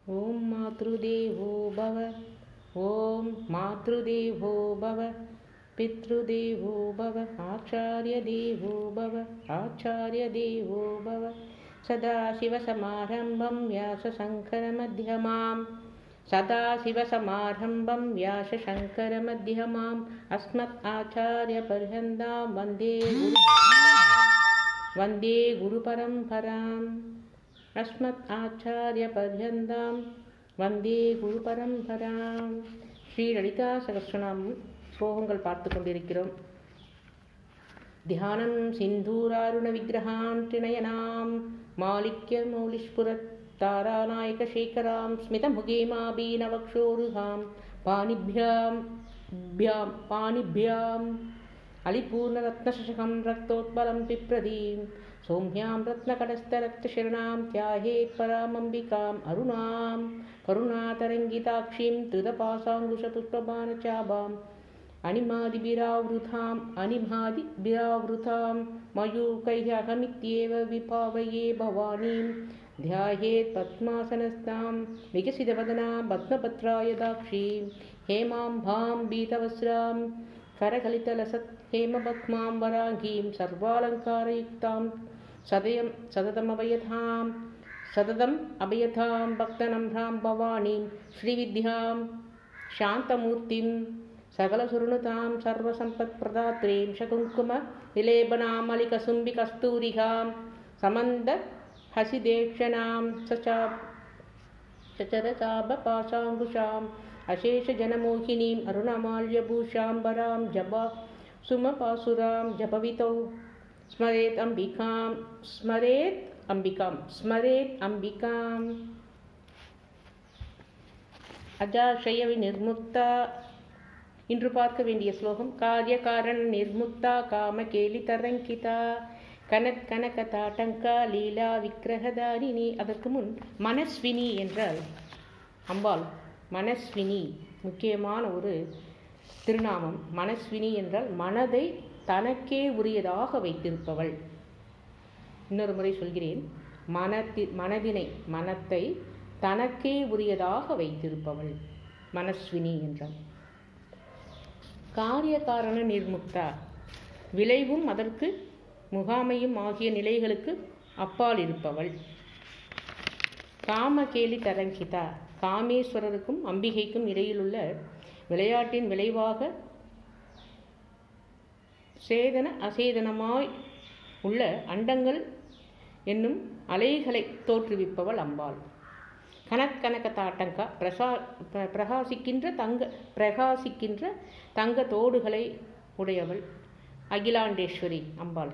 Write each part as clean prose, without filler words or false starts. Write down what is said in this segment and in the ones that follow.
ஓம் மாத்ருதேவோ பவ. ஓம் மாத்ருதேவோ பவ. பித்ருதேவோ பவ. ஆச்சார்ய தேவோ பவ. ஆச்சார்ய தேவோ பவ. சதாசிவசமாரம்பம் வியாசசங்கரமத்தியமாம். சதாசிவசமாரம்பம் வியாசசங்கரமத்தியமாம். அஸ்மத் ஆச்சார்யபர்யந்தாம் வந்தே குருபரம்பராம். அஸ்மத் ஆச்சார்யபர்யந்தாம் வந்தே குருபரம்பராம். ஸ்ரீ லலிதா சகஸ்ரநாமம் ஸ்லோகங்கள் பார்த்து கொண்டிருக்கிறோம். தியானம் சிந்தூராருண விக்கிரகான் திரிநயனாம் மாலிக்ய மௌலிஸ்புரத் தாராநாயக சேகராம் ஸ்மிதமுகேமாபீனவக்ஷோருகாம் பாணிभ्याम् அலிபூர்ணரத்னசகம் ரக்தோத்பலம் பிப்ரதீம் சௌம்யாம் ரத்னகடஸ்தரக்தசரணாம் தியாயேத் பராமம்பிகாம் அருணாம் கருணாதரங்கிதாட்சீம் திருதபாசாங்குஷபுஷ்பபாணச்சாபாம் அனிமாதிபிராவృతాம் மயூகைஹகமித்யேவ விபாவயே பவானீம் த்யாயேத் பத்மாசனஸ்தாம் விகசிதவதனாம் பத்மபத்ராயதாக்ஷீம் ஹேமாம்பாம் பீதவஸ்ராம் கரகலிதலசத் ஹேமபத்மாம் வராங்கீம் சர்வாலங்காரயுக்தாம் சததம் அபயதாம் பக்தநம்ராம் பவானீம் ஸ்ரீவித்யாம் சாந்தமூர்த்திம் சகலசுருணுதாம் சர்வசம்பத் பிரதாத்ரீம் சகுங்கும விலேபனாம் மலிகசும்பி கஸ்தூரிகாம் சமந்த ஹசிதேக்ஷணாம் சச்சரசாபபாசாங்குஷாம் அசேஷ ஜனமோகினீம் அருணமால்யபூஷாம்பராம் ஜபா சுமபாசுராம் ஜபவிதௌ ஸ்மரேத் அம்பிகாம். அஜாஷய விநிர்முக்தா. இன்று பார்க்க வேண்டிய ஸ்லோகம். காரிய காரண நிர்முக்தா காம கேலி தரங்கிதா கனக தாட்டங்கா லீலா விக்கிரகதாரிணி. அதற்கு முன் மனஸ்வினி என்றால் அம்பாள். மனஸ்வினி முக்கியமான ஒரு திருநாமம். மனஸ்வினி என்றால் மனதை தனக்கே உரியதாக வைத்திருப்பவள். இன்னொரு முறை சொல்கிறேன். மனத்தை தனக்கே உரியதாக வைத்திருப்பவள் மனஸ்வினி என்றால். காரிய காரண நிர்முக்தா, விளைவும் அதற்கு முகாமையும் ஆகிய நிலைகளுக்கு அப்பால் இருப்பவள். காமகேலி தரங்கிதா, காமேஸ்வரருக்கும் அம்பிகைக்கும் இடையிலுள்ள விளையாட்டின் விளைவாக சேதன அசேதனமாய் உள்ள அண்டங்கள் என்னும் அலைகளை தோற்றுவிப்பவள் அம்பாள். கனக தாட்டங்கா, பிரகாசிக்கின்ற தங்க தோடுகளை உடையவள் அகிலாண்டேஸ்வரி அம்பாள்.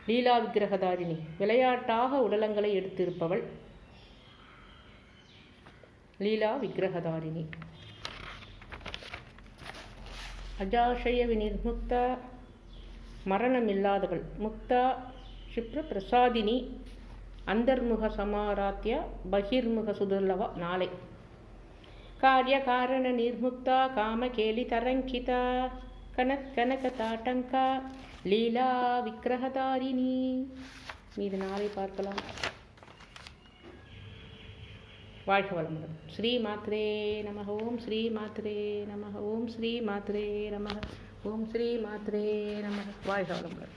லீலா விக்கிரகதாரிணி, விளையாட்டாக உடலங்களை எடுத்திருப்பவள் லீலா விக்கிரகதாரிணி. அஜாஷய விநிர்முக்தா, மரணமில்லாதவள். முக்தா க்ஷிப்ர பிரசாதினி, அந்தர்முக சமாராத்யா பகிர்முக சுதுர்லவா. நாளை. காரிய காரண நிர்முக்தா காம கேலி தரங்கிதா கனக தாட்டங்கா லீலா விக்கிரகதாரிணி. மீது நாளை பார்க்கலாம். வாழ்க வளமுடன். ஸ்ரீ மாத்ரே நமः. ஓம் ஸ்ரீ மாத்ரே நமः. ஓம் ஸ்ரீ மாத்ரே நமः. ஓம் ஸ்ரீ மாத்ரே நமः. வாழ்க வளமுடன்.